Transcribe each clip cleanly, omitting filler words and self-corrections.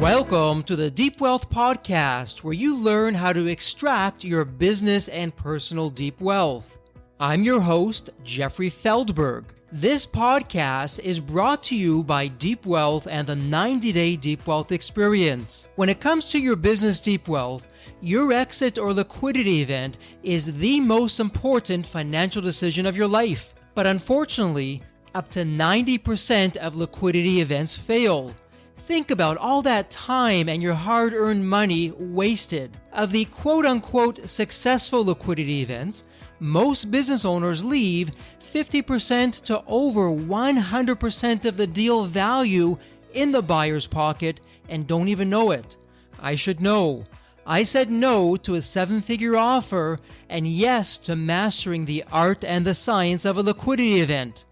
Welcome to the Deep Wealth Podcast, where you learn how to extract your business and personal deep wealth. I'm your host, Jeffrey Feldberg. This podcast is brought to you by Deep Wealth and the 90-Day Deep Wealth Experience. When it comes to your business deep wealth, your exit or liquidity event is the most important financial decision of your life. But unfortunately, up to 90% of liquidity events fail. Think about all that time and your hard-earned money wasted. Of the quote-unquote successful liquidity events, most business owners leave 50% to over 100% of the deal value in the buyer's pocket and don't even know it. I should know. I said no to a seven-figure offer and yes to mastering the art and the science of a liquidity event.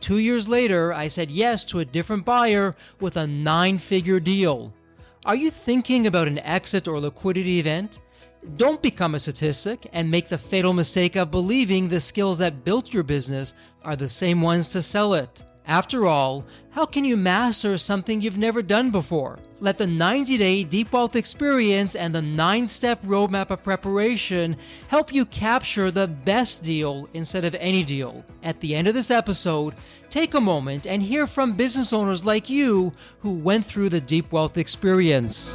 2 years later, I said yes to a different buyer with a 9-figure deal. Are you thinking about an exit or liquidity event? Don't become a statistic and make the fatal mistake of believing the skills that built your business are the same ones to sell it. After all, how can you master something you've never done before? Let the 90-Day Deep Wealth Experience and the 9-step roadmap of preparation help you capture the best deal instead of any deal. At the end of this episode, take a moment and hear from business owners like you who went through the Deep Wealth Experience.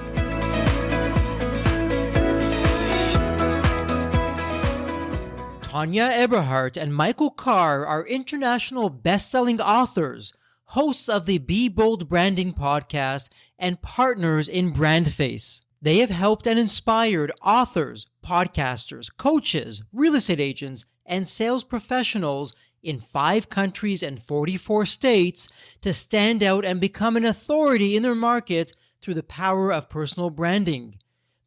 Tonya Eberhart and Michael Carr are international best-selling authors, hosts of the Be Bold Branding podcast, and partners in BrandFace. They have helped and inspired authors, podcasters, coaches, real estate agents, and sales professionals in 5 countries and 44 states to stand out and become an authority in their market through the power of personal branding.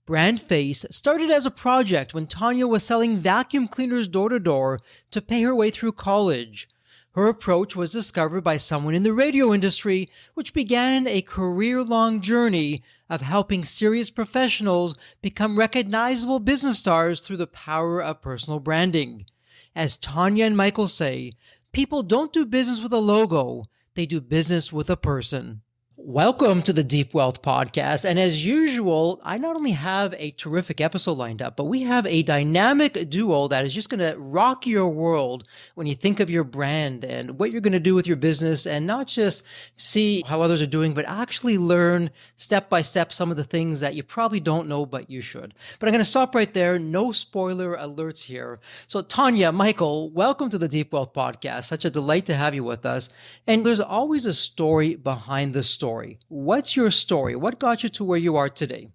BrandFace started as a project when Tonya was selling vacuum cleaners door-to-door to pay her way through college. Her approach was discovered by someone in the radio industry, which began a career-long journey of helping serious professionals become recognizable business stars through the power of personal branding. As Tonya and Michael say, people don't do business with a logo, they do business with a person. Welcome to the Deep Wealth Podcast. And as usual, I not only have a terrific episode lined up, but we have a dynamic duo that is just going to rock your world when you think of your brand and what you're going to do with your business, and not just see how others are doing, but actually learn step by step some of the things that you probably don't know, but you should. But I'm going to stop right there. No spoiler alerts here. So Tonya, Michael, welcome to the Deep Wealth Podcast. Such a delight to have you with us. And there's always a story behind the story. What's your story? What got you to where you are today?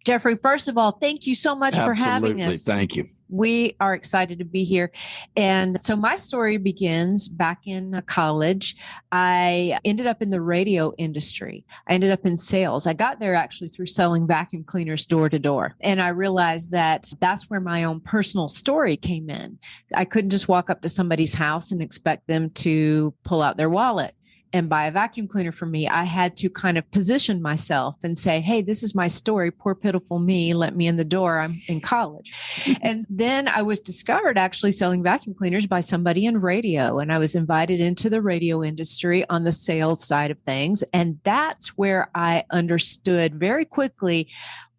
Jeffrey, first of all, thank you so much for having us. Thank you. We are excited to be here. And so my story begins back in college. I ended up in the radio industry. I ended up in sales. I got there actually through selling vacuum cleaners door to door. And I realized that that's where my own personal story came in. I couldn't just walk up to somebody's house and expect them to pull out their wallet and buy a vacuum cleaner for me. I had to kind of position myself and say, hey, this is my story. Poor, pitiful me. Let me in the door. I'm in college. And then I was discovered actually selling vacuum cleaners by somebody in radio. And I was invited into the radio industry on the sales side of things. And that's where I understood very quickly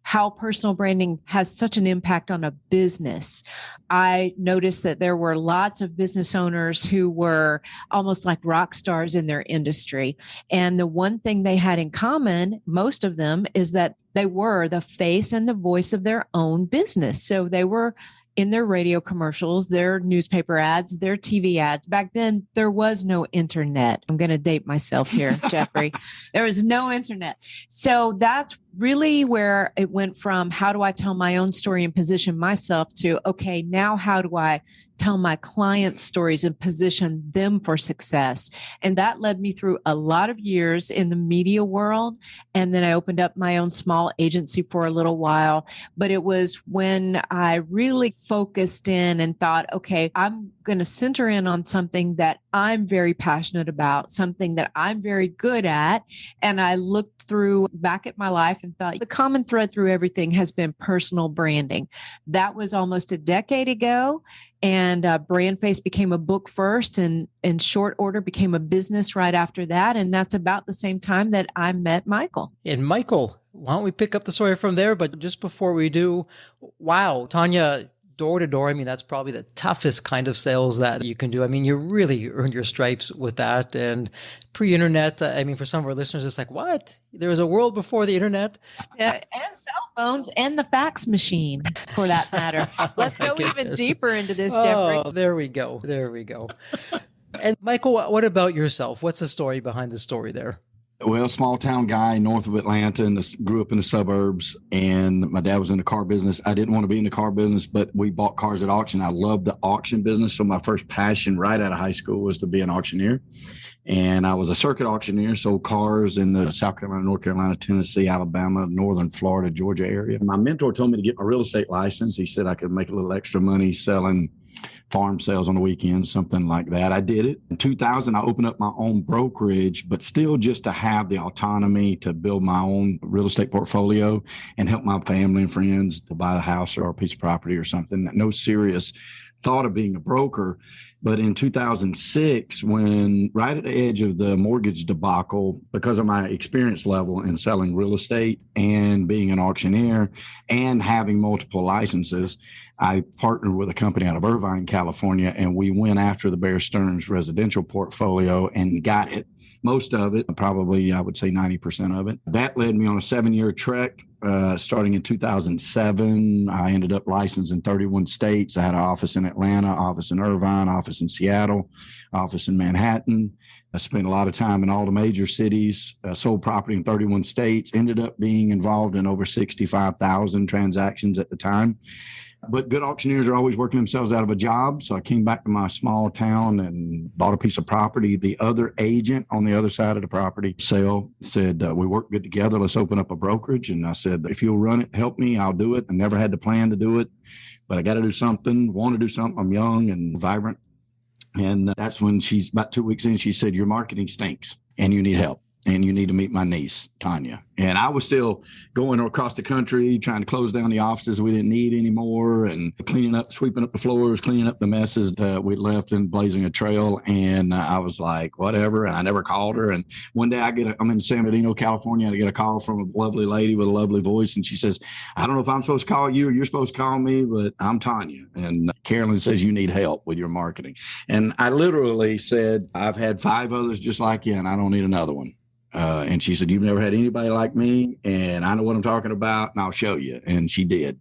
how personal branding has such an impact on a business. I noticed that there were lots of business owners who were almost like rock stars in their industry. And the one thing they had in common, most of them, is that they were the face and the voice of their own business. So they were in their radio commercials, their newspaper ads, their TV ads. Back then, there was no internet. I'm going to date myself here, Jeffrey. There was no internet. So that's really where it went from how do I tell my own story and position myself to, okay, now how do I tell my clients' stories and position them for success? And that led me through a lot of years in the media world. And then I opened up my own small agency for a little while. But it was when I really focused in and thought, okay, I'm going to center in on something that I'm very passionate about, something that I'm very good at. And I looked through back at my life and thought the common thread through everything has been personal branding. That was almost a decade ago. And BrandFace became a book first, and in short order became a business right after that. And that's about the same time that I met Michael. And Michael, why don't we pick up the story from there? But just before we do, wow, Tonya, door to door, I mean, that's probably the toughest kind of sales that you can do. I mean, you really earned your stripes with that. And pre-internet, I mean, for some of our listeners, it's like, what? There was a world before the internet? And cell phones and the fax machine, for that matter. Let's go even deeper into this, Jeffrey. Oh, there we go. There we go. And Michael, what about yourself? What's the story behind the story there? Well, small town guy north of Atlanta, and grew up in the suburbs, and my dad was in the car business. I didn't want to be in the car business, but we bought cars at auction. I loved the auction business. So my first passion right out of high school was to be an auctioneer. And I was a circuit auctioneer, sold cars in the South Carolina, North Carolina, Tennessee, Alabama, Northern Florida, Georgia area. My mentor told me to get my real estate license. He said I could make a little extra money selling farm sales on the weekends, something like that. I did it. In 2000, I opened up my own brokerage, but still just to have the autonomy to build my own real estate portfolio and help my family and friends to buy a house or a piece of property or something. No serious thought of being a broker. But in 2006, when right at the edge of the mortgage debacle, because of my experience level in selling real estate and being an auctioneer and having multiple licenses, I partnered with a company out of Irvine, California, and we went after the Bear Stearns residential portfolio and got it. Most of it, probably I would say 90% of it. That led me on a 7-year trek. Starting in 2007, I ended up licensed in 31 states. I had an office in Atlanta, office in Irvine, office in Seattle, office in Manhattan. I spent a lot of time in all the major cities, sold property in 31 states, ended up being involved in over 65,000 transactions at the time. But good auctioneers are always working themselves out of a job. So I came back to my small town and bought a piece of property. The other agent on the other side of the property sale said, we work good together. Let's open up a brokerage. And I said, if you'll run it, help me, I'll do it. I never had the plan to do it, but I got to do something, want to do something. I'm young and vibrant. And that's when she's about 2 weeks in, she said, your marketing stinks and you need help. And you need to meet my niece, Tonya. And I was still going across the country, trying to close down the offices we didn't need anymore, and cleaning up, sweeping up the floors, cleaning up the messes that we left and blazing a trail. And I was like, whatever. And I never called her. And one day I'm in San Bernardino, California. I get a call from a lovely lady with a lovely voice. And she says, I don't know if I'm supposed to call you or you're supposed to call me, but I'm Tonya. And Carolyn says, you need help with your marketing. And I literally said, I've had 5 others just like you, and I don't need another one. And she said, you've never had anybody like me, and I know what I'm talking about, and I'll show you. And she did.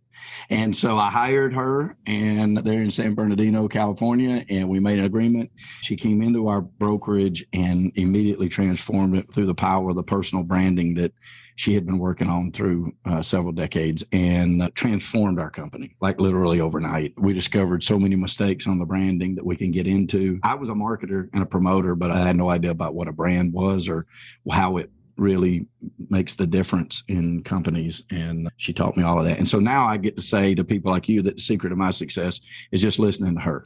And so I hired her, and they're in San Bernardino, California, and we made an agreement. She came into our brokerage and immediately transformed it through the power of the personal branding that she had been working on through several decades, and transformed our company, like literally overnight. We discovered so many mistakes on the branding that we can get into. I was a marketer and a promoter, but I had no idea about what a brand was or how it really makes the difference in companies. And she taught me all of that. And so now I get to say to people like you that the secret of my success is just listening to her.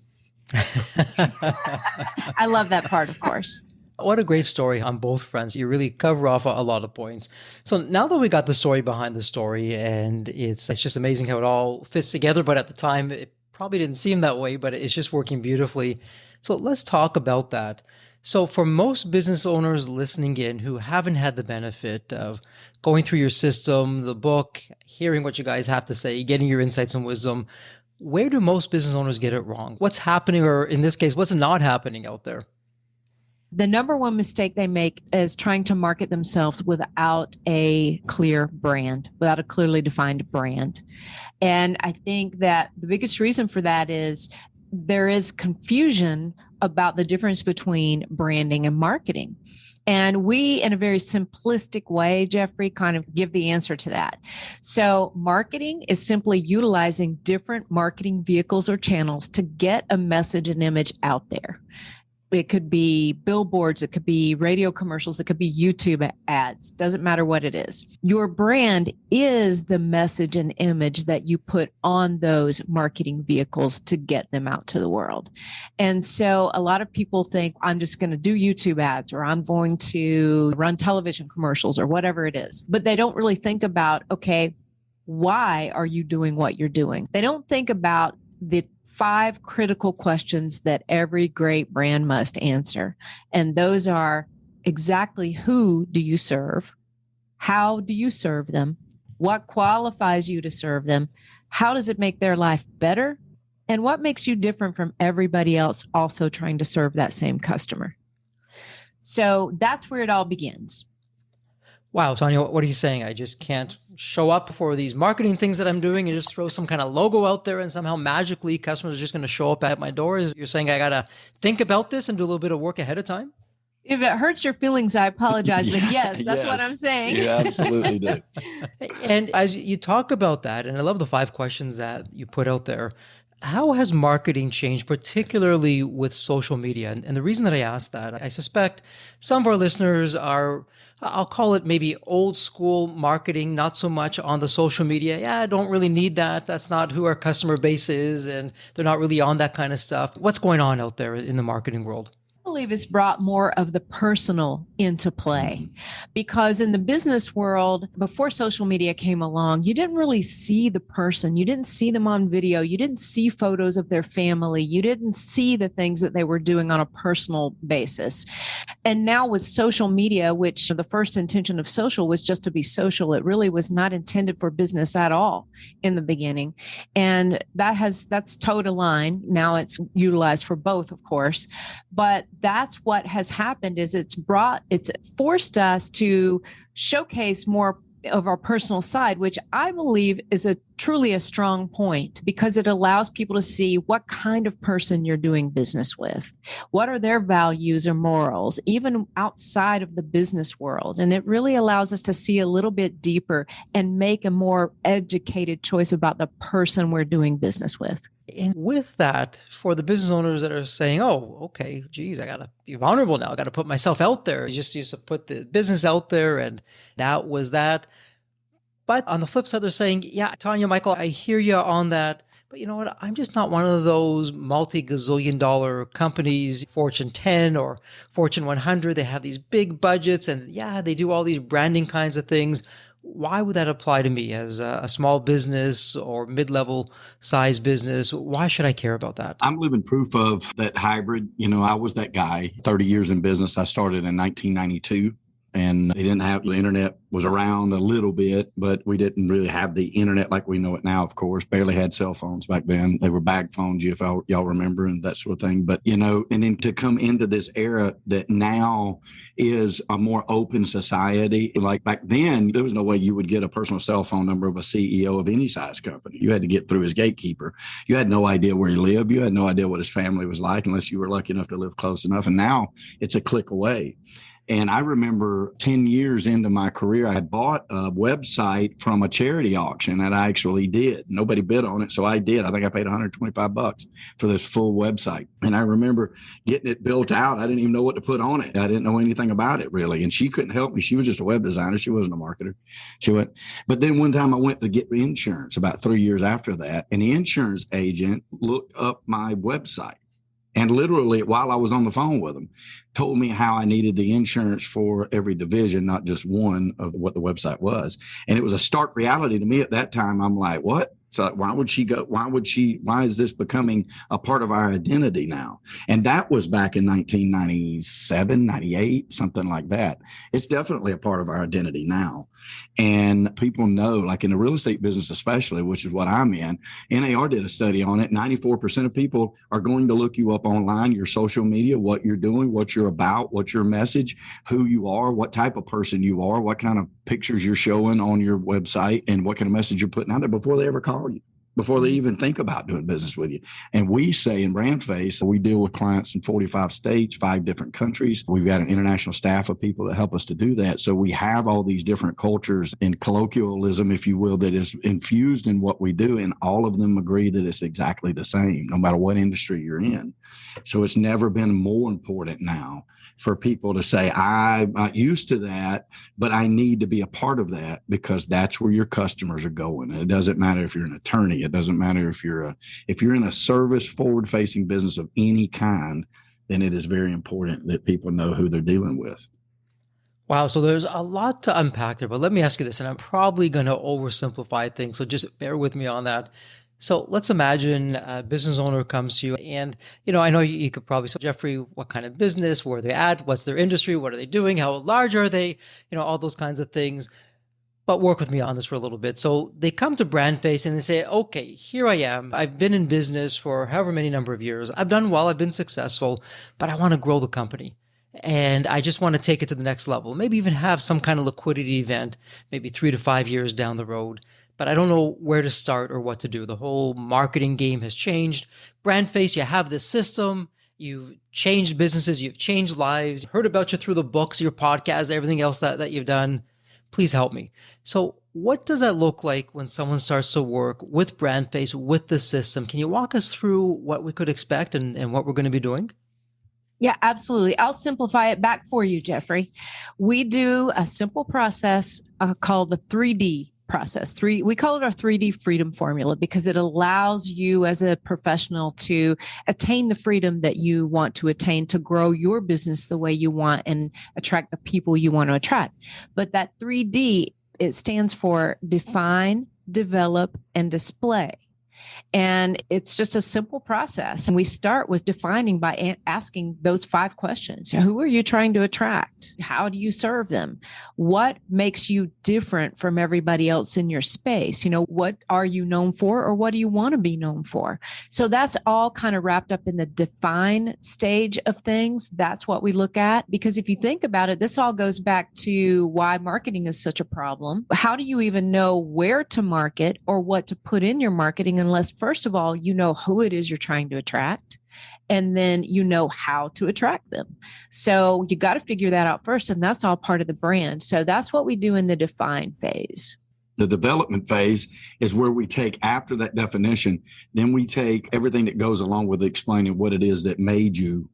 I love that part, of course. What a great story on both fronts. You really cover off a lot of points. So now that we got the story behind the story, and it's just amazing how it all fits together. But at the time, it probably didn't seem that way, but it's just working beautifully. So let's talk about that. So for most business owners listening in who haven't had the benefit of going through your system, the book, hearing what you guys have to say, getting your insights and wisdom, where do most business owners get it wrong? What's happening, or in this case, what's not happening out there? The number one mistake they make is trying to market themselves without a clear brand, without a clearly defined brand. And I think that the biggest reason for that is there is confusion about the difference between branding and marketing. And we, in a very simplistic way, Jeffrey, kind of give the answer to that. So marketing is simply utilizing different marketing vehicles or channels to get a message and image out there. It could be billboards, it could be radio commercials, it could be YouTube ads. Doesn't matter what it is. Your brand is the message and image that you put on those marketing vehicles to get them out to the world. And so a lot of people think, I'm just going to do YouTube ads, or I'm going to run television commercials, or whatever it is. But they don't really think about, okay, why are you doing what you're doing? They don't think about the 5 critical questions that every great brand must answer. And those are: exactly who do you serve? How do you serve them? What qualifies you to serve them? How does it make their life better? And what makes you different from everybody else also trying to serve that same customer? So that's where it all begins. Wow, Tonya, what are you saying? I just can't show up for these marketing things that I'm doing and just throw some kind of logo out there and somehow magically customers are just going to show up at my door? You're saying I got to think about this and do a little bit of work ahead of time? If it hurts your feelings, I apologize. But yes, that's what I'm saying. You absolutely do. And as you talk about that, and I love the 5 questions that you put out there, how has marketing changed, particularly with social media? And the reason that I ask that, I suspect some of our listeners are, I'll call it maybe old school marketing, not so much on the social media. Yeah, I don't really need that. That's not who our customer base is, and they're not really on that kind of stuff. What's going on out there in the marketing world? I believe it's brought more of the personal into play, because in the business world, before social media came along, you didn't really see the person. You didn't see them on video. You didn't see photos of their family. You didn't see the things that they were doing on a personal basis. And now with social media, which the first intention of social was just to be social, it really was not intended for business at all in the beginning. And that's towed a line. Now it's utilized for both, of course. But that's what has happened, is it's forced us to showcase more of our personal side, which I believe is truly a strong point, because it allows people to see what kind of person you're doing business with. What are their values or morals, even outside of the business world? And it really allows us to see a little bit deeper and make a more educated choice about the person we're doing business with. And with that, for the business owners that are saying, oh, okay, geez, I got to be vulnerable now. I got to put myself out there. You just used to put the business out there, and that was that. But on the flip side, they're saying, yeah, Tonya, Michael, I hear you on that. But you know what? I'm just not one of those multi-gazillion dollar companies, Fortune 10 or Fortune 100. They have these big budgets, and yeah, they do all these branding kinds of things. Why would that apply to me as a small business or mid-level size business? Why should I care about that? I'm living proof of that hybrid. I was that guy, 30 years in business. I started in 1992. And they didn't have the internet, was around a little bit, but we didn't really have the internet like we know it now, of course. Barely had cell phones back then. They were bag phones, if y'all remember, and that sort of thing. But, and then to come into this era that now is a more open society. Like back then, there was no way you would get a personal cell phone number of a CEO of any size company. You had to get through his gatekeeper. You had no idea where he lived. You had no idea what his family was like unless you were lucky enough to live close enough. And now it's a click away. And I remember 10 years into my career, I had bought a website from a charity auction that I actually did. Nobody bid on it, so I did. I think I paid $125 for this full website. And I remember getting it built out. I didn't even know what to put on it. I didn't know anything about it, really. And she couldn't help me. She was just a web designer. She wasn't a marketer. But then one time I went to get insurance about 3 years after that, and the insurance agent looked up my website. And literally, while I was on the phone with them, told me how I needed the insurance for every division, not just one of what the website was. And it was a stark reality to me at that time. I'm like, what? So why would she go? Why is this becoming a part of our identity now? And that was back in 1997, 98, something like that. It's definitely a part of our identity now. And people know, like in the real estate business, especially, which is what I'm in, NAR did a study on it. 94% of people are going to look you up online, your social media, what you're doing, what you're about, what's your message, who you are, what type of person you are, what kind of pictures you're showing on your website, and what kind of message you're putting out there before they ever call you. before they even think about doing business with you. And we say in BrandFace, we deal with clients in 45 states, 5 different countries. We've got an international staff of people that help us to do that. So we have all these different cultures and colloquialism, if you will, that is infused in what we do. And all of them agree that it's exactly the same, no matter what industry you're in. So it's never been more important now for people to say, I'm not used to that, but I need to be a part of that, because that's where your customers are going. And it doesn't matter if you're an attorney. It doesn't matter if you're in a service forward facing business of any kind, then it is very important that people know who they're dealing with. Wow. So there's a lot to unpack there, but let me ask you this, and I'm probably going to oversimplify things. So just bear with me on that. So let's imagine a business owner comes to you and, I know you could probably say, Jeffrey, what kind of business, where are they at? What's their industry? What are they doing? How large are they? All those kinds of things. But work with me on this for a little bit. So they come to BrandFace and they say, okay, here I am. I've been in business for however many number of years. I've done well. I've been successful, but I want to grow the company. And I just want to take it to the next level. Maybe even have some kind of liquidity event, maybe 3 to 5 years down the road. But I don't know where to start or what to do. The whole marketing game has changed. BrandFace, you have this system. You've changed businesses. You've changed lives. Heard about you through the books, your podcast, everything else that you've done. Please help me. So what does that look like when someone starts to work with BrandFace, with the system? Can you walk us through what we could expect and what we're going to be doing? Yeah, absolutely. I'll simplify it back for you, Jeffrey. We do a simple process called the 3D process. We call it our 3D freedom formula because it allows you as a professional to attain the freedom that you want to attain to grow your business the way you want and attract the people you want to attract. But that 3D, it stands for define, develop, and display. And it's just a simple process. And we start with defining by asking those 5 questions. Who are you trying to attract? How do you serve them? What makes you different from everybody else in your space? What are you known for, or what do you want to be known for? So that's all kind of wrapped up in the define stage of things. That's what we look at. Because if you think about it, this all goes back to why marketing is such a problem. How do you even know where to market or what to put in your marketing unless, first of all, you know who it is you're trying to attract, and then you know how to attract them. So you got to figure that out first, and that's all part of the brand. So that's what we do in the define phase. The development phase is where we take, after that definition, then we take everything that goes along with explaining what it is that made you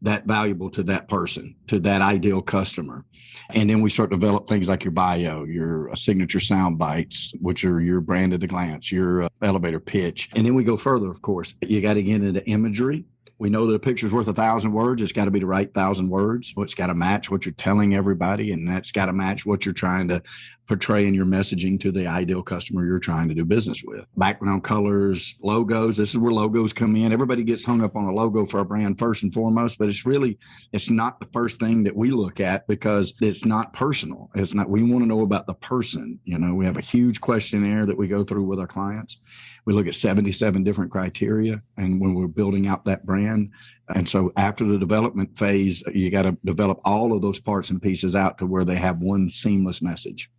that valuable to that person, to that ideal customer. And then we start to develop things like your bio, your signature sound bites, which are your brand at a glance, your elevator pitch. And then we go further, of course. You got to get into imagery. We know that a picture's worth 1,000 words. It's got to be the right 1,000 words. It's got to match what you're telling everybody, and that's got to match what you're trying to portray in your messaging to the ideal customer you're trying to do business with. Background colors, logos. This is where logos come in. Everybody gets hung up on a logo for a brand first and foremost, but it's not the first thing that we look at because it's not personal. It's not. We want to know about the person. We have a huge questionnaire that we go through with our clients. We look at 77 different criteria, and when we're building out that brand. And so after the development phase, you got to develop all of those parts and pieces out to where they have one seamless message.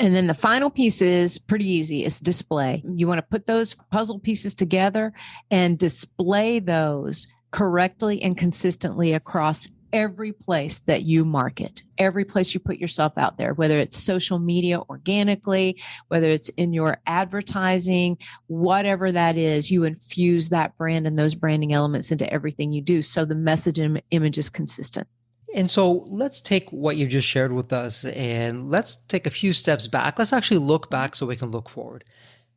And then the final piece is pretty easy. It's display. You want to put those puzzle pieces together and display those correctly and consistently across every place that you market, every place you put yourself out there, whether it's social media organically, whether it's in your advertising, whatever that is, you infuse that brand and those branding elements into everything you do. So the message and image is consistent. And so let's take what you just shared with us and let's take a few steps back. Let's actually look back so we can look forward.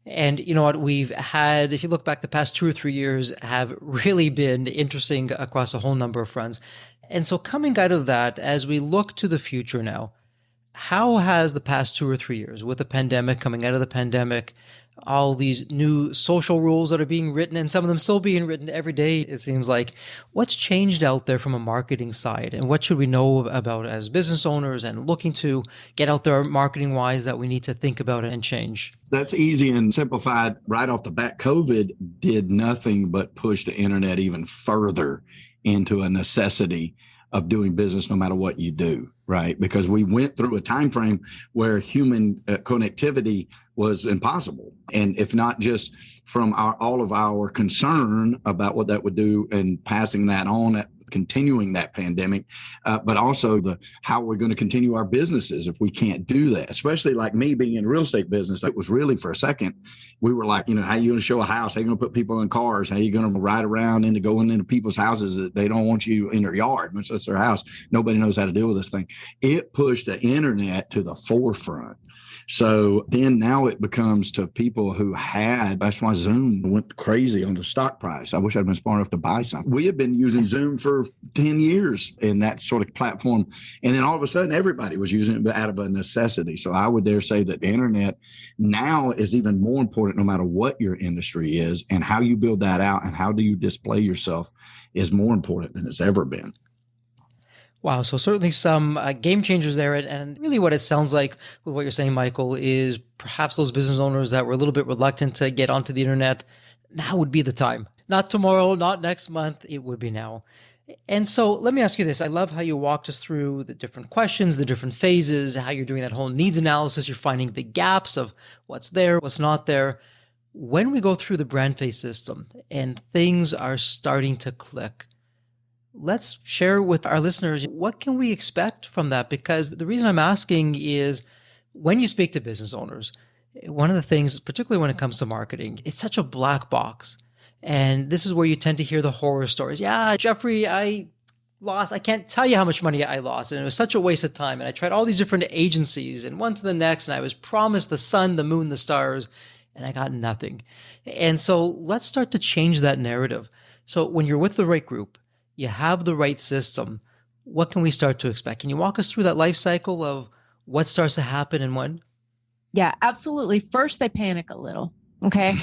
And you know what we've had, if you look back, the past 2 or 3 years have really been interesting across a whole number of fronts. And so coming out of that, as we look to the future now, how has the past 2 or 3 years with the pandemic, coming out of the pandemic, all these new social rules that are being written and some of them still being written every day, it seems like, what's changed out there from a marketing side? And what should we know about as business owners and looking to get out there marketing wise that we need to think about and change? That's easy and simplified right off the bat. COVID did nothing but push the internet even further into a necessity of doing business no matter what you do, right? Because we went through a time frame where human connectivity was impossible. And if not just from all of our concern about what that would do and passing that on, continuing that pandemic, but also how we're going to continue our businesses if we can't do that, especially like me being in real estate business. It was really for a second, we were like, how are you going to show a house? How are you going to put people in cars? How are you going to ride around and going into people's houses that they don't want you in their yard, much less their house? Nobody knows how to deal with this thing. It pushed the internet to the forefront. So then now it becomes to people who that's why Zoom went crazy on the stock price. I wish I'd been smart enough to buy something. We had been using Zoom for 10 years in that sort of platform. And then all of a sudden, everybody was using it out of a necessity. So I would dare say that the internet now is even more important no matter what your industry is, and how you build that out and how do you display yourself is more important than it's ever been. Wow. So certainly some game changers there. And really what it sounds like with what you're saying, Michael, is perhaps those business owners that were a little bit reluctant to get onto the internet, now would be the time. Not tomorrow, not next month, it would be now. And so let me ask you this. I love how you walked us through the different questions, the different phases, how you're doing that whole needs analysis. You're finding the gaps of what's there, what's not there. When we go through the BrandFace system and things are starting to click, let's share with our listeners, what can we expect from that? Because the reason I'm asking is when you speak to business owners, one of the things, particularly when it comes to marketing, it's such a black box. And this is where you tend to hear the horror stories. Yeah, Jeffrey, I can't tell you how much money I lost. And it was such a waste of time. And I tried all these different agencies and one to the next. And I was promised the sun, the moon, the stars, and I got nothing. And so let's start to change that narrative. So when you're with the right group, you have the right system, what can we start to expect? Can you walk us through that life cycle of what starts to happen and when? Yeah, absolutely. First, they panic a little. Okay.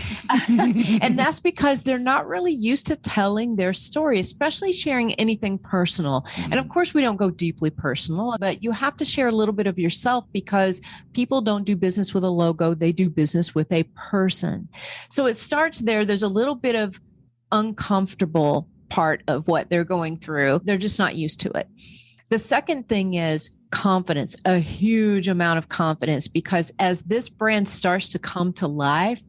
And that's because they're not really used to telling their story, especially sharing anything personal. And of course, we don't go deeply personal, but you have to share a little bit of yourself because people don't do business with a logo. They do business with a person. So it starts there. There's a little bit of uncomfortable part of what they're going through. They're just not used to it. The second thing is confidence, a huge amount of confidence, because as this brand starts to come to life,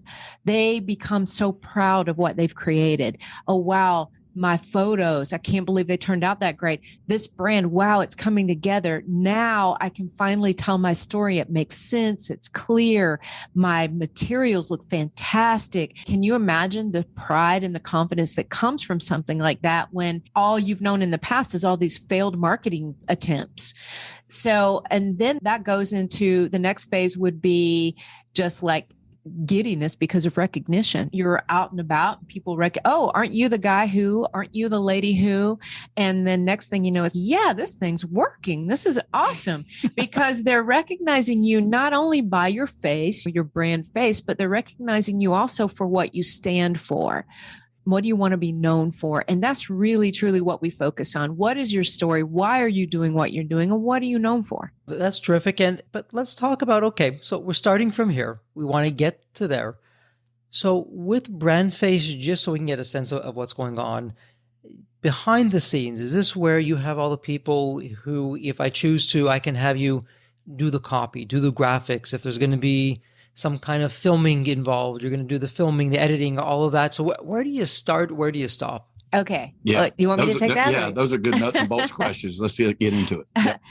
they become so proud of what they've created. Oh, wow. My photos, I can't believe they turned out that great. This brand, wow, it's coming together. Now I can finally tell my story. It makes sense. It's clear. My materials look fantastic. Can you imagine the pride and the confidence that comes from something like that when all you've known in the past is all these failed marketing attempts? So, and then that goes into the next phase would be just like giddiness because of recognition. You're out and about, people oh, aren't you the guy who, aren't you the lady who? And then next thing you know is, yeah, this thing's working. This is awesome because they're recognizing you not only by your face, your brand face, but they're recognizing you also for what you stand for. What do you want to be known for? And that's really, truly what we focus on. What is your story? Why are you doing what you're doing? And what are you known for? That's terrific. But let's talk about, okay, so we're starting from here. We want to get to there. So with BrandFace, just so we can get a sense of what's going on, behind the scenes, is this where you have all the people who, if I choose to, I can have you do the copy, do the graphics, if there's going to be some kind of filming involved, you're going to do the filming, the editing, all of that. So where do you start? Where do you stop? Okay. Yeah. You want me to take that? Yeah, those are good nuts and bolts questions. Let's get into it. Yep.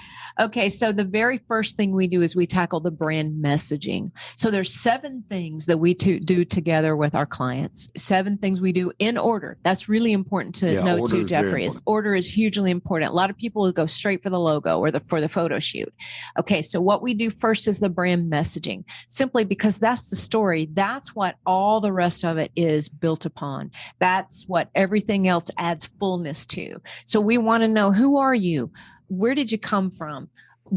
Okay. So the very first thing we do is we tackle the brand messaging. So there's 7 things that we do together with our clients. 7 things we do in order. That's really important to know too, Jeffrey. Order is hugely important. A lot of people will go straight for the logo or for the photo shoot. Okay. So what we do first is the brand messaging, simply because that's the story. That's what all the rest of it is built upon. That's what everything else adds fullness to. So we want to know, who are you? Where did you come from?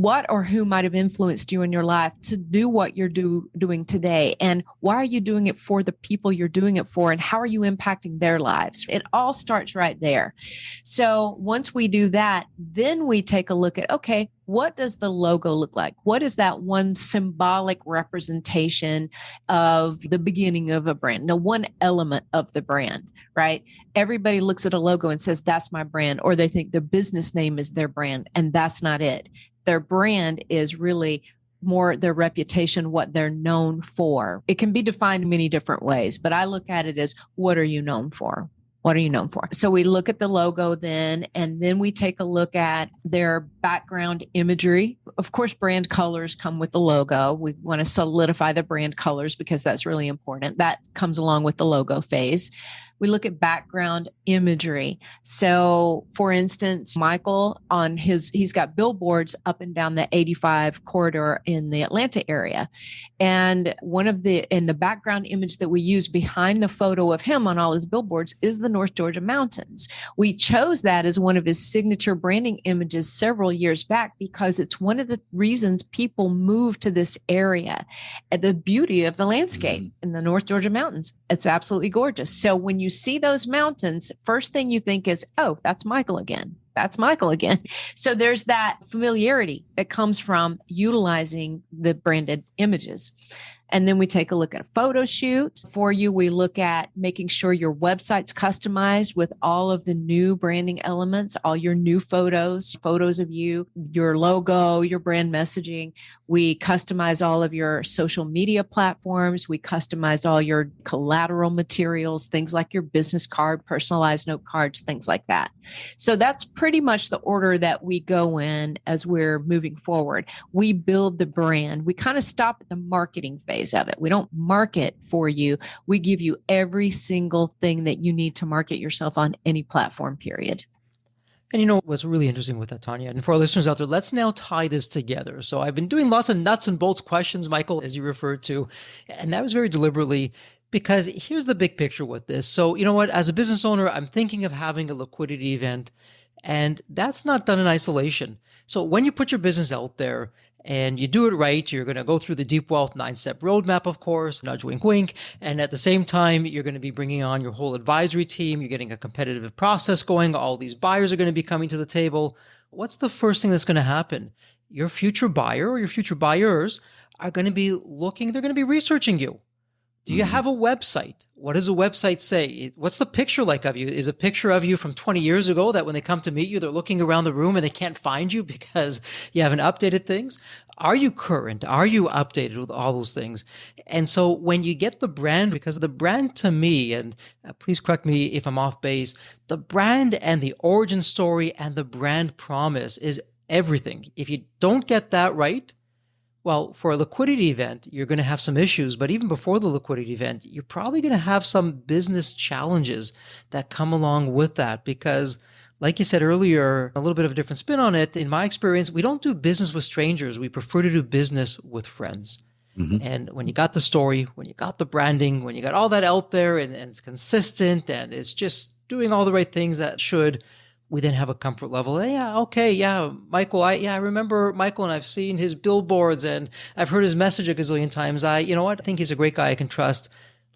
what or who might have influenced you in your life to do what you're doing today? And why are you doing it for the people you're doing it for? And how are you impacting their lives? It all starts right there. So once we do that, then we take a look at, okay, what does the logo look like? What is that one symbolic representation of the beginning of a brand? The one element of the brand, right? Everybody looks at a logo and says, that's my brand, or they think the business name is their brand, and that's not it. Their brand is really more their reputation, what they're known for. It can be defined many different ways, but I look at it as, what are you known for? What are you known for? So we look at the logo then, and then we take a look at their background imagery. Of course, brand colors come with the logo. We want to solidify the brand colors because that's really important. That comes along with the logo phase. We look at background imagery. So for instance, Michael he's got billboards up and down the 85 corridor in the Atlanta area. And in the background image that we use behind the photo of him on all his billboards is the North Georgia mountains. We chose that as one of his signature branding images several years back because it's one of the reasons people move to this area. And the beauty of the landscape in the North Georgia mountains, it's absolutely gorgeous. So when you see those mountains, first thing you think is, oh, that's Michael again. That's Michael again. So there's that familiarity that comes from utilizing the branded images. And then we take a look at a photo shoot for you. We look at making sure your website's customized with all of the new branding elements, all your new photos of you, your logo, your brand messaging. We customize all of your social media platforms. We customize all your collateral materials, things like your business card, personalized note cards, things like that. So that's pretty much the order that we go in as we're moving forward. We build the brand. We kind of stop at the marketing phase of it. We don't market for you. We give you every single thing that you need to market yourself on any platform, period. And you know what's really interesting with that, Tonya, and for our listeners out there, let's now tie this together. So I've been doing lots of nuts and bolts questions, Michael, as you referred to, and that was very deliberately because here's the big picture with this. So you know what, as a business owner, I'm thinking of having a liquidity event, and that's not done in isolation. So when you put your business out there, and you do it right, you're going to go through the Deep Wealth 9-step roadmap, of course, nudge, wink, wink. And at the same time, you're going to be bringing on your whole advisory team. You're getting a competitive process going. All these buyers are going to be coming to the table. What's the first thing that's going to happen? Your future buyer or your future buyers are going to be looking, they're going to be researching you. Do you have a website? What does a website say? What's the picture like of you? Is a picture of you from 20 years ago that when they come to meet you, they're looking around the room and they can't find you because you haven't updated things? Are you current? Are you updated with all those things? And so when you get the brand, because the brand to me, and please correct me if I'm off base, the brand and the origin story and the brand promise is everything. If you don't get that right, well, for a liquidity event, you're going to have some issues, but even before the liquidity event, you're probably going to have some business challenges that come along with that because, like you said earlier, a little bit of a different spin on it. In my experience, we don't do business with strangers. We prefer to do business with friends. Mm-hmm. And when you got the story, when you got the branding, when you got all that out there and it's consistent and it's just doing all the right things that should, we then have a comfort level. Michael, I remember Michael and I've seen his billboards and I've heard his message a gazillion times. I think he's a great guy I can trust.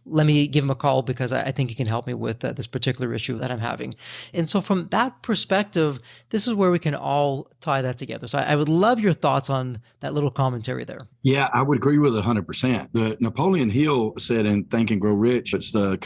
Let me give him a call because I think he can help me with this particular issue that I'm having. And so from that perspective, this is where we can all tie that together. So I would love your thoughts on that little commentary there. Yeah, I would agree with it 100%. The Napoleon Hill said in Think and Grow Rich, it's the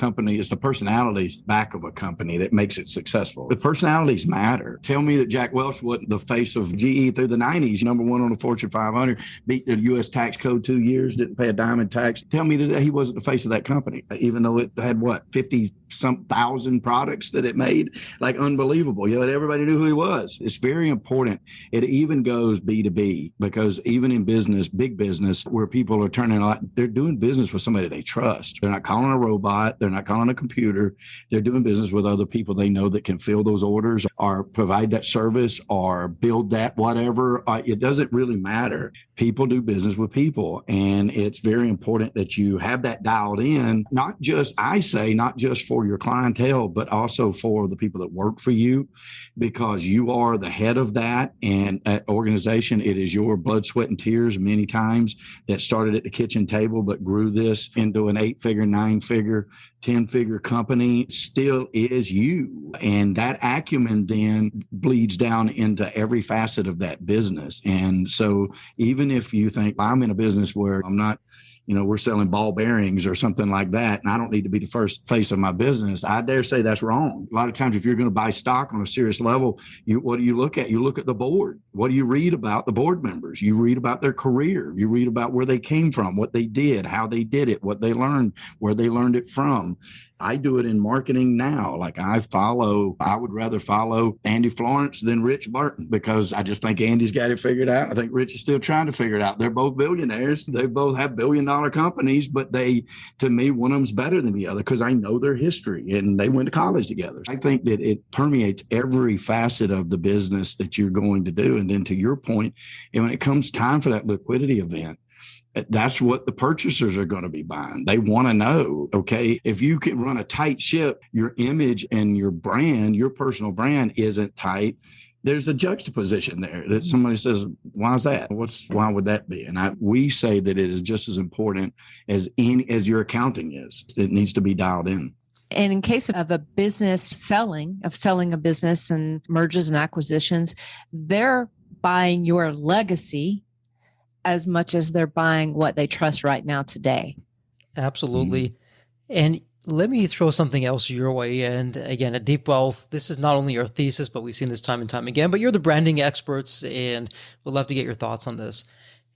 personalities back of a company that makes it successful. The personalities matter. Tell me that Jack Welch wasn't the face of GE through the 90s, number one on the Fortune 500, beat the U.S. tax code 2 years, didn't pay a dime in tax. Tell me that he wasn't the face of that company, even though it had 50-some thousand products that it made, like unbelievable. Everybody knew who he was. It's very important. It even goes B2B because even in business, big business, where people are they're doing business with somebody they trust. They're not calling a robot. They're not calling a computer. They're doing business with other people they know that can fill those orders or provide that service or build that whatever. It doesn't really matter. People do business with people. And it's very important that you have that dialed in And not just, I say, not just for your clientele, but also for the people that work for you, because you are the head of that. And at organization, it is your blood, sweat, and tears many times that started at the kitchen table, but grew this into an 8-figure, 9-figure, 10-figure company, still is you. And that acumen then bleeds down into every facet of that business. And so even if you think, I'm in a business where I'm not, we're selling ball bearings or something like that, and I don't need to be the first face of my business, I dare say that's wrong. A lot of times, if you're going to buy stock on a serious level, what do you look at? You look at the board. What do you read about the board members? You read about their career. You read about where they came from, what they did, how they did it, what they learned, where they learned it from. I do it in marketing now. Like I would rather follow Andy Florence than Rich Barton, because I just think Andy's got it figured out. I think Rich is still trying to figure it out. They're both billionaires. They both have billion-dollar companies, but to me, one of them's better than the other because I know their history and they went to college together. I think that it permeates every facet of the business that you're going to do. And then to your point, and when it comes time for that liquidity event, that's what the purchasers are going to be buying. They want to know, okay, if you can run a tight ship, your image and your brand, your personal brand isn't tight. There's a juxtaposition there that somebody says, why is that? Why would that be? And we say that it is just as important as your accounting is. It needs to be dialed in. And in case of a business selling a business and mergers and acquisitions, they're buying your legacy as much as they're buying what they trust right now today. Absolutely. Mm-hmm. And let me throw something else your way. And again, at Deep Wealth, this is not only your thesis, but we've seen this time and time again, but you're the branding experts and we'd love to get your thoughts on this.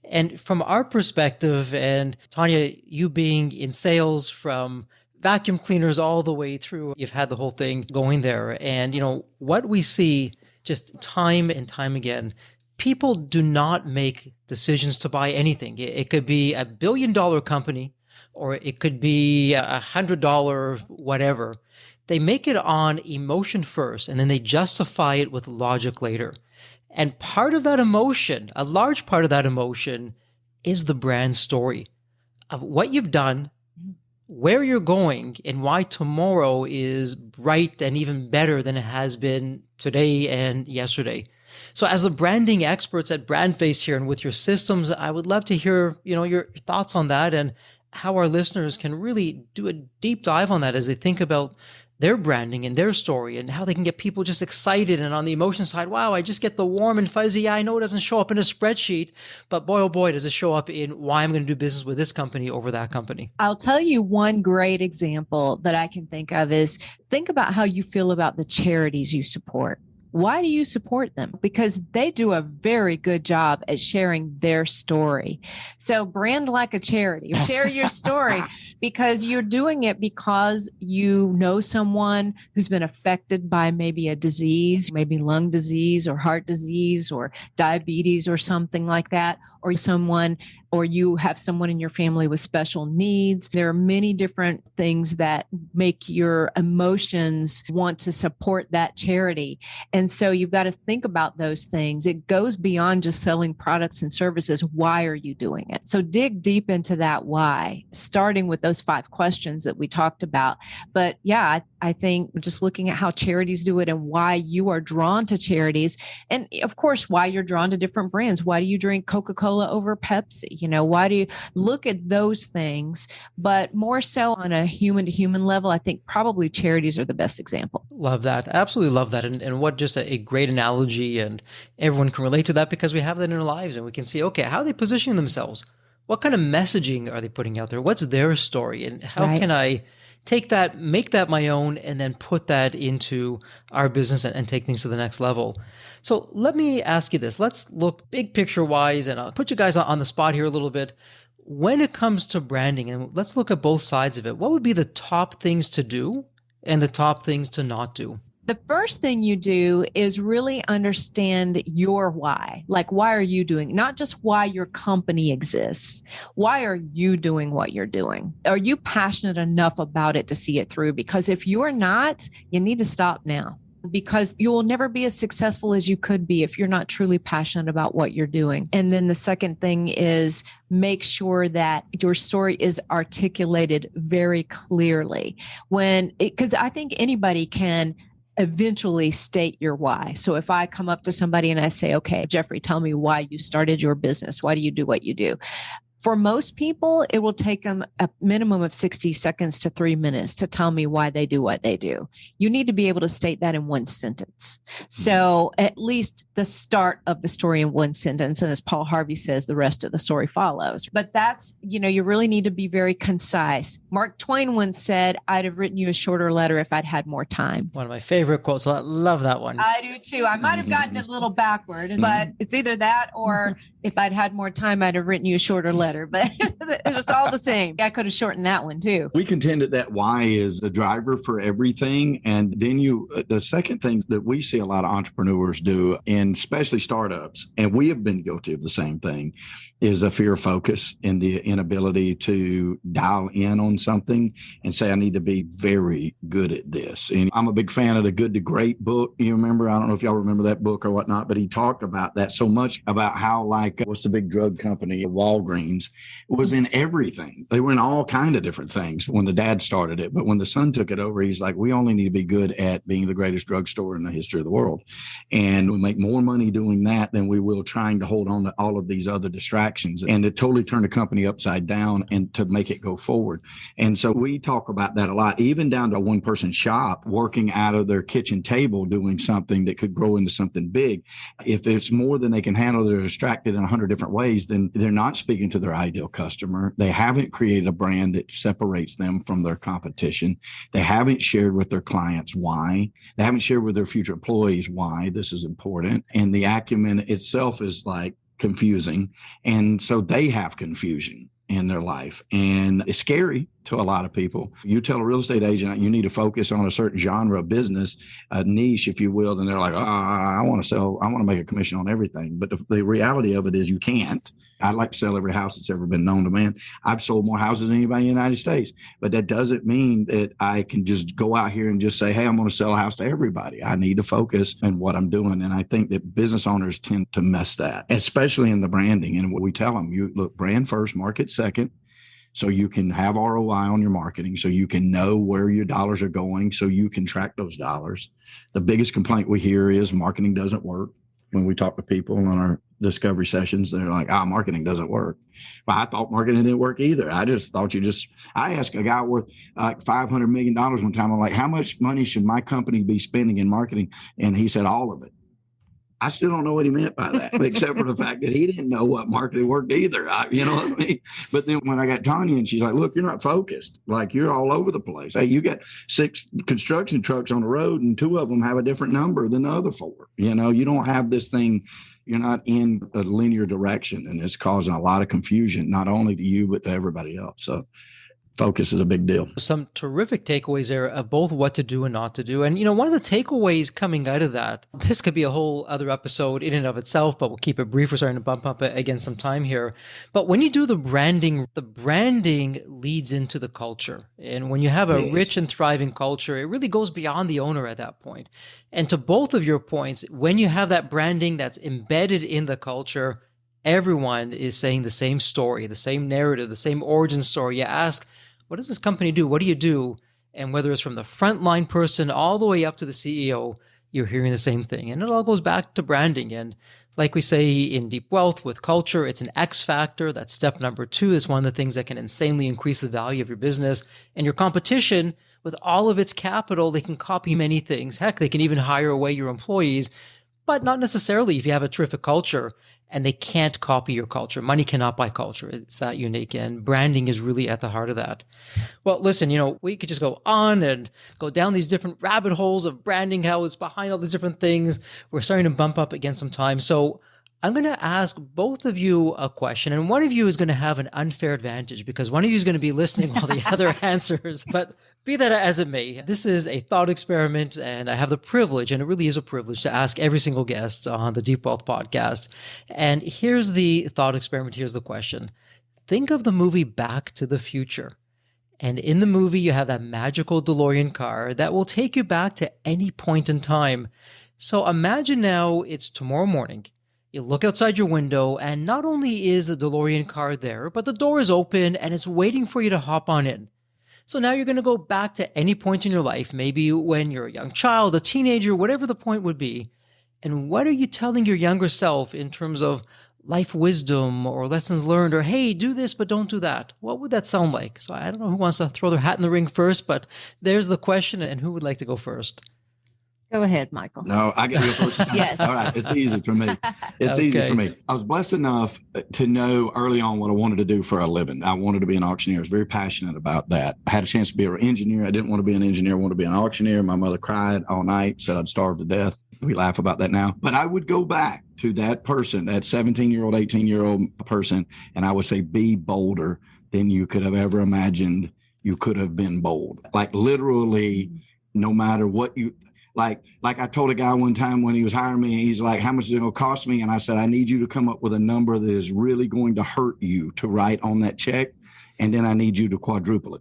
And from our perspective, and Tonya, you being in sales from vacuum cleaners all the way through, you've had the whole thing going there. And what we see just time and time again, people do not make decisions to buy anything. It could be $1 billion company, or it could be $100 whatever. They make it on emotion first, and then they justify it with logic later. And part of that emotion, a large part of that emotion, is the brand story of what you've done, where you're going, and why tomorrow is bright and even better than it has been today and yesterday. So as the branding experts at BrandFace here and with your systems, I would love to hear, your thoughts on that and how our listeners can really do a deep dive on that as they think about their branding and their story and how they can get people just excited. And on the emotion side, wow, I just get the warm and fuzzy. Yeah, I know it doesn't show up in a spreadsheet, but boy, oh boy, does it show up in why I'm going to do business with this company over that company. I'll tell you one great example that I can think of is think about how you feel about the charities you support. Why do you support them? Because they do a very good job at sharing their story. So brand like a charity, share your story because you're doing it because you know someone who's been affected by maybe a disease, maybe lung disease or heart disease or diabetes or something like that, or you have someone in your family with special needs. There are many different things that make your emotions want to support that charity. And so you've got to think about those things. It goes beyond just selling products and services. Why are you doing it? So dig deep into that why, starting with those 5 questions that we talked about. But yeah, I think just looking at how charities do it and why you are drawn to charities. And of course, why you're drawn to different brands. Why do you drink Coca-Cola over Pepsi? Why do you look at those things? But more so on a human to human level, I think probably charities are the best example. Love that. Absolutely love that. And what just a great analogy. And everyone can relate to that because we have that in our lives and we can see, okay, how are they positioning themselves? What kind of messaging are they putting out there? What's their story? And how can I take that, make that my own, and then put that into our business and take things to the next level? So let me ask you this. Let's look big picture wise, and I'll put you guys on the spot here a little bit. When it comes to branding, and let's look at both sides of it, what would be the top things to do and the top things to not do? The first thing you do is really understand your why. Like, why are you doing? Not just why your company exists. Why are you doing what you're doing? Are you passionate enough about it to see it through? Because if you're not, you need to stop now. because you will never be as successful as you could be if you're not truly passionate about what you're doing. And then the second thing is make sure that your story is articulated very clearly. Because I think anybody can eventually state your why. So if I come up to somebody and I say, okay, Jeffrey, tell me why you started your business. Why do you do what you do? For most people, it will take them a minimum of 60 seconds to 3 minutes to tell me why they do what they do. You need to be able to state that in one sentence. So at least the start of the story in one sentence. And as Paul Harvey says, the rest of the story follows. But that's, you really need to be very concise. Mark Twain once said, I'd have written you a shorter letter if I'd had more time. One of my favorite quotes. I love that one. I do too. I might have gotten it a little backward, but it's either that or if I'd had more time, I'd have written you a shorter letter. But it's all the same. I could have shortened that one too. We contended that why is the driver for everything. And then the second thing that we see a lot of entrepreneurs do, and especially startups, and we have been guilty of the same thing, is a fear of focus and the inability to dial in on something and say, I need to be very good at this. And I'm a big fan of the Good to Great book. You remember, I don't know if y'all remember that book or whatnot, but he talked about that so much, about how, like, what's the big drug company, Walgreens, was in everything. They were in all kinds of different things when the dad started it. But when the son took it over, he's like, we only need to be good at being the greatest drugstore in the history of the world. And we make more money doing that than we will trying to hold on to all of these other distractions. And it totally turned the company upside down and to make it go forward. And so we talk about that a lot, even down to a one-person shop working out of their kitchen table, doing something that could grow into something big. If it's more than they can handle, they're distracted in 100 different ways, then they're not speaking to their ideal customer. They haven't created a brand that separates them from their competition. They haven't shared with their clients why. They haven't shared with their future employees why this is important. And the acumen itself is like confusing. And so they have confusion in their life. And it's scary to a lot of people. You tell a real estate agent you need to focus on a certain genre of business, a niche, if you will, and they're like, I want to make a commission on everything. But the reality of it is you can't. I'd like to sell every house that's ever been known to man. I've sold more houses than anybody in the United States. But that doesn't mean that I can just go out here and just say, hey, I'm going to sell a house to everybody. I need to focus on what I'm doing. And I think that business owners tend to miss that, especially in the branding. And what we tell them, you look, brand first, market second. So you can have ROI on your marketing, so you can know where your dollars are going, so you can track those dollars. The biggest complaint we hear is marketing doesn't work. When we talk to people on our discovery sessions, they're like, marketing doesn't work. Well, I thought marketing didn't work either. I just thought I asked a guy worth like $500 million one time. I'm like, how much money should my company be spending in marketing? And he said, all of it. I still don't know what he meant by that, except for the fact that he didn't know what marketing worked either. You know what I mean? But then when I got Tonya and she's like, look, you're not focused. Like, you're all over the place. Hey, you got 6 construction trucks on the road and 2 of them have a different number than the other 4. You don't have this thing. You're not in a linear direction, and it's causing a lot of confusion, not only to you, but to everybody else. So focus is a big deal. Some terrific takeaways there of both what to do and not to do. And, one of the takeaways coming out of that, this could be a whole other episode in and of itself, but we'll keep it brief. We're starting to bump up against some time here. But when you do the branding leads into the culture. And when you have a rich and thriving culture, it really goes beyond the owner at that point. And to both of your points, when you have that branding that's embedded in the culture, everyone is saying the same story, the same narrative, the same origin story. You ask, what does this company do? What do you do? And whether it's from the frontline person all the way up to the CEO, you're hearing the same thing. And it all goes back to branding. And like we say in Deep Wealth with culture, it's an X factor. That's step number 2. Is one of the things that can insanely increase the value of your business. And your competition, with all of its capital, they can copy many things. Heck, they can even hire away your employees, but not necessarily if you have a terrific culture. And they can't copy your culture. Money cannot buy culture. It's that unique. And branding is really at the heart of that. Well, listen, we could just go on and go down these different rabbit holes of branding, how it's behind all these different things. We're starting to bump up against some time. So I'm going to ask both of you a question, and one of you is going to have an unfair advantage because one of you is going to be listening while the other answers. But be that as it may, this is a thought experiment, and I have the privilege, and it really is a privilege, to ask every single guest on the Deep Wealth podcast. And here's the thought experiment. Here's the question. Think of the movie Back to the Future. And in the movie, you have that magical DeLorean car that will take you back to any point in time. So imagine now it's tomorrow morning. You look outside your window, and not only is the DeLorean car there, but the door is open and it's waiting for you to hop on in. So now you're going to go back to any point in your life, maybe when you're a young child, a teenager, whatever the point would be. And what are you telling your younger self in terms of life wisdom or lessons learned, or hey, do this, but don't do that? What would that sound like? So I don't know who wants to throw their hat in the ring first, but there's the question, and who would like to go first? Go ahead, Michael. No, I get to go first. Yes. All right. It's easy for me. It's easy for me. I was blessed enough to know early on what I wanted to do for a living. I wanted to be an auctioneer. I was very passionate about that. I had a chance to be an engineer. I didn't want to be an engineer. I wanted to be an auctioneer. My mother cried all night, said I'd starve to death. We laugh about that now. But I would go back to that person, that 17-year-old, 18-year-old person, and I would say, be bolder than you could have ever imagined you could have been bold. Like literally, no matter what you... Like I told a guy one time when he was hiring me, he's like, how much is it going to cost me? And I said, I need you to come up with a number that is really going to hurt you to write on that check. And then I need you to quadruple it.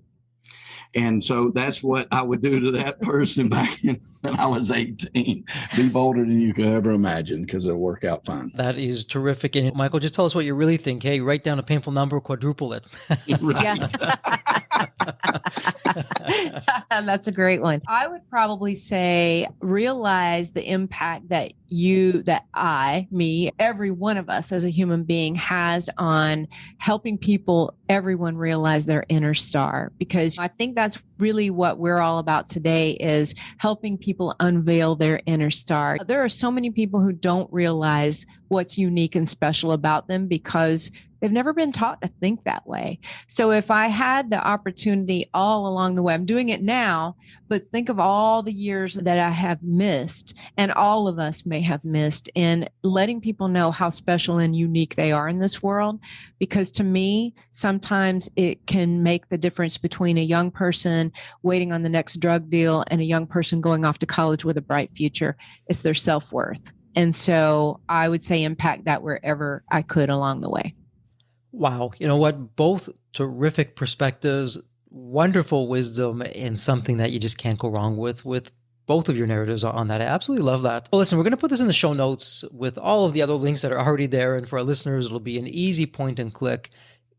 And so that's what I would do to that person back when I was 18. Be bolder than you could ever imagine, because it'll work out fine. That is terrific. And Michael, just tell us what you really think. Hey, write down a painful number, quadruple it. Right. That's a great one. I would probably say realize the impact that every one of us as a human being has on helping people, everyone realize their inner star. Because I think that's really what we're all about today, is helping people unveil their inner star. There are so many people who don't realize what's unique and special about them because they've never been taught to think that way. So if I had the opportunity all along the way, I'm doing it now, but think of all the years that I have missed, and all of us may have missed, in letting people know how special and unique they are in this world. Because to me, sometimes it can make the difference between a young person waiting on the next drug deal and a young person going off to college with a bright future. It's their self-worth. And so I would say impact that wherever I could along the way. Wow. You know what? Both terrific perspectives, wonderful wisdom, and something that you just can't go wrong with both of your narratives on that. I absolutely love that. Well, listen, we're going to put this in the show notes with all of the other links that are already there. And for our listeners, it'll be an easy point and click.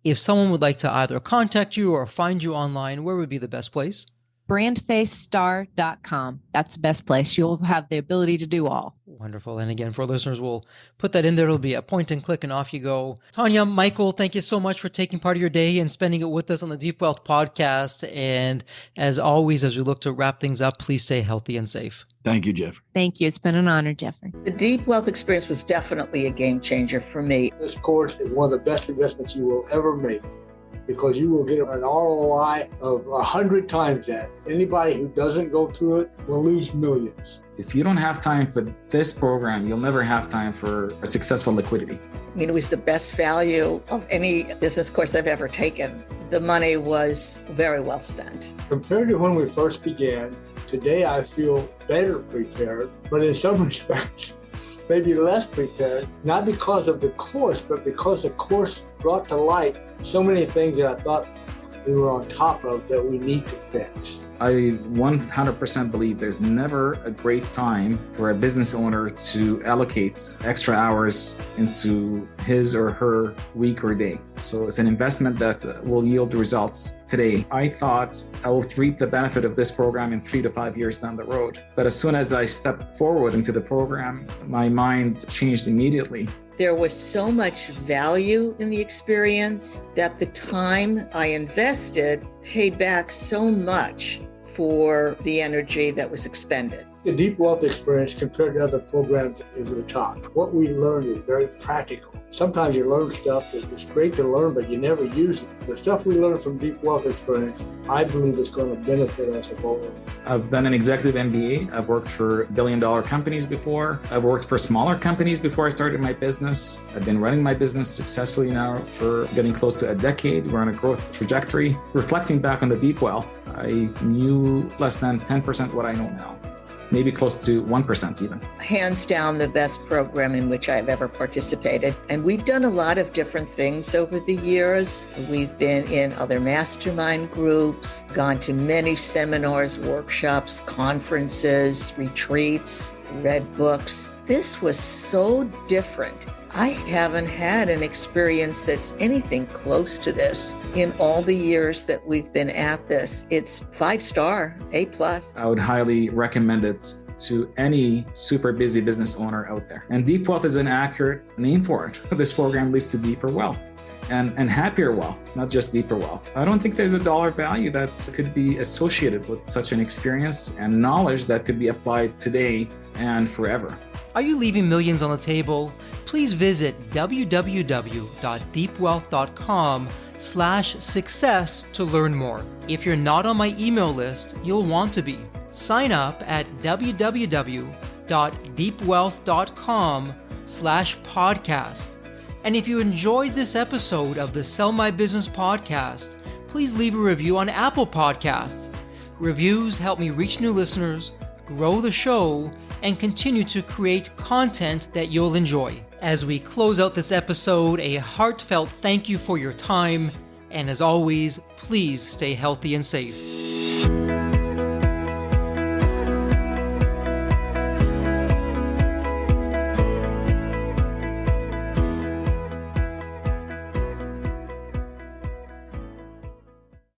If someone would like to either contact you or find you online, where would be the best place? BrandFaceStar.com. That's the best place. You'll have the ability to do all. Wonderful. And again, for listeners, we'll put that in there. It'll be a point and click and off you go. Tonya, Michael, thank you so much for taking part of your day and spending it with us on the Deep Wealth Podcast. And as always, as we look to wrap things up, please stay healthy and safe. Thank you, Jeffrey. Thank you. It's been an honor, Jeffrey. The Deep Wealth experience was definitely a game changer for me. This course is one of the best investments you will ever make, because you will get an ROI of 100 times that. Anybody who doesn't go through it will lose millions. If you don't have time for this program, you'll never have time for a successful liquidity. I mean, it was the best value of any business course I've ever taken. The money was very well spent. Compared to when we first began, today I feel better prepared, but in some respects, maybe less prepared, not because of the course, but because the course brought to light so many things that I thought we were on top of that we need to fix. I 100% believe there's never a great time for a business owner to allocate extra hours into his or her week or day. So it's an investment that will yield results today. I thought I will reap the benefit of this program in 3 to 5 years down the road. But as soon as I stepped forward into the program, my mind changed immediately. There was so much value in the experience that the time I invested paid back so much for the energy that was expended. The Deep Wealth experience compared to other programs is the top. What we learned is very practical. Sometimes you learn stuff that is great to learn, but you never use it. The stuff we learned from Deep Wealth experience, I believe is going to benefit us both. I've done an executive MBA. I've worked for billion-dollar companies before. I've worked for smaller companies before I started my business. I've been running my business successfully now for getting close to a decade. We're on a growth trajectory. Reflecting back on the Deep Wealth, I knew less than 10% what I know now. maybe close to 1% even. Hands down, the best program in which I've ever participated. And we've done a lot of different things over the years. We've been in other mastermind groups, gone to many seminars, workshops, conferences, retreats, read books. This was so different. I haven't had an experience that's anything close to this in all the years that we've been at this. It's 5-star, A+. I would highly recommend it to any super busy business owner out there. And deep wealth is an accurate name for it. This program leads to deeper wealth and happier wealth, not just deeper wealth. I don't think there's a dollar value that could be associated with such an experience and knowledge that could be applied today and forever. Are you leaving millions on the table? Please visit www.deepwealth.com/success to learn more. If you're not on my email list, you'll want to be. Sign up at www.deepwealth.com/podcast. And if you enjoyed this episode of the Sell My Business podcast, please leave a review on Apple Podcasts. Reviews help me reach new listeners, grow the show, and continue to create content that you'll enjoy. As we close out this episode, a heartfelt thank you for your time, and as always, please stay healthy and safe.